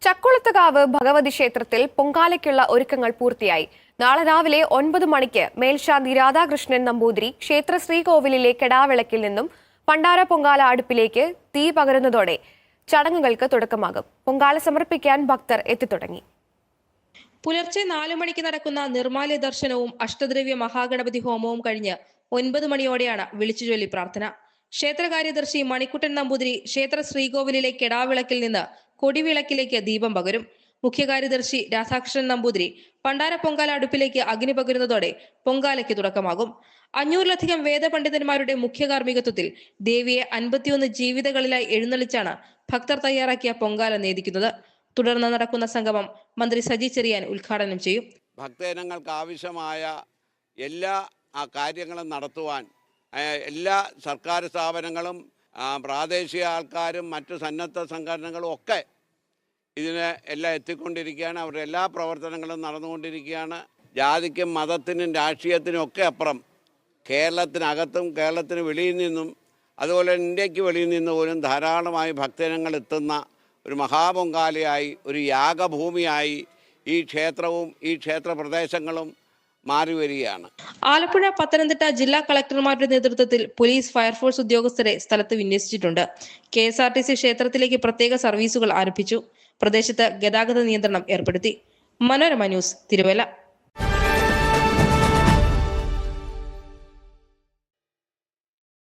ചക്കുളത്തുകാവ് ഭഗവതി ക്ഷേത്രത്തിൽ പൊങ്കാലയ്ക്കുള്ള ഒരുക്കങ്ങൾ പൂർത്തിയായി. നാളെ രാവിലെ 9 മണിക്ക് മേൽശാന്തി രാധാകൃഷ്ണൻ നമ്പൂതിരി ക്ഷേത്ര ശ്രീകോവിലിലെ കെടാവിളക്കിൽ നിന്നും പണ്ടാര പൊങ്കാല അടുപ്പിലേക്ക് തീ പകരുന്നതോടെ ചടങ്ങുകൾക്ക് തുടക്കമാകും. പൊങ്കാല സമർപ്പിക്കാൻ ഭക്തർ എത്തിത്തുടങ്ങി. പുലർച്ചെ 4 മണിക്ക് നടക്കുന്ന നിർമാല്യ ദർശനവും അഷ്ടദ്രവ്യ മഹാഗണപതി ഹോമവും കഴിഞ്ഞ് 9 മണിയോടെയാണ് വിളിച്ചുചൊല്ലി പ്രാർത്ഥന. ക്ഷേത്രകാര്യദർശി മണിക്കുട്ടൻ നമ്പൂതിരി ക്ഷേത്ര ശ്രീകോവിലിലെ കെടാവിളക്കിൽ നിന്ന് കൊടിവിളക്കിലേക്ക് ദീപം പകരും. മുഖ്യകാര്യദർശി രാധാകൃഷ്ണൻ നമ്പൂതിരി പണ്ടാര പൊങ്കാല അടുപ്പിലേക്ക് അഗ്നി പകരുന്നതോടെ പൊങ്കാലയ്ക്ക് തുടക്കമാകും. 500-ലധികം വേദപണ്ഡിതന്മാരുടെ മുഖ്യ കാർമ്മികത്വത്തിൽ ദേവിയെ 51 ജീവിതകളിലായി എഴുന്നള്ളിച്ചാണ് ഭക്തർ തയ്യാറാക്കിയ പൊങ്കാല നേദിക്കുന്നത്. തുടർന്ന് നടക്കുന്ന സംഗമം മന്ത്രി സജി ചെറിയാൻ ഉദ്ഘാടനം ചെയ്യും. ഭക്തജനങ്ങൾക്ക് ആവശ്യമായ എല്ലാ കാര്യങ്ങളും നടത്തുവാൻ എല്ലാ സർക്കാർ സ്ഥാപനങ്ങളും പ്രാദേശിക ആൾക്കാരും മറ്റു സന്നദ്ധ സംഘടനകളും ഒക്കെ ഇതിന് എല്ലാം എത്തിക്കൊണ്ടിരിക്കുകയാണ്. അവരുടെ എല്ലാ പ്രവർത്തനങ്ങളും നടന്നുകൊണ്ടിരിക്കുകയാണ്. ജാതിക്കും മതത്തിനും രാഷ്ട്രീയത്തിനും ഒക്കെ അപ്പുറം കേരളത്തിനകത്തും കേരളത്തിന് വെളിയിൽ നിന്നും അതുപോലെ ഇന്ത്യക്ക് വെളിയിൽ നിന്ന് പോലും ധാരാളമായി ഭക്തജനങ്ങൾ എത്തുന്ന ഒരു മഹാപൊങ്കാലയായി, ഒരു യാഗഭൂമിയായി ഈ ക്ഷേത്രവും ഈ ക്ഷേത്ര പ്രദേശങ്ങളും മാറി വരികയാണ്. ആലപ്പുഴ, പത്തനംതിട്ട ജില്ലാ കളക്ടർമാരുടെ നേതൃത്വത്തിൽ പോലീസ്, ഫയർഫോഴ്സ് ഉദ്യോഗസ്ഥരെ സ്ഥലത്ത് വിന്യസിച്ചിട്ടുണ്ട്. KSRTC ക്ഷേത്രത്തിലേക്ക് പ്രത്യേക സർവീസുകൾ ആരംഭിച്ചു. പ്രദേശത്ത് ഗതാഗത നിയന്ത്രണം ഏർപ്പെടുത്തി. മനോരമ ന്യൂസ്, തിരുവല്ല.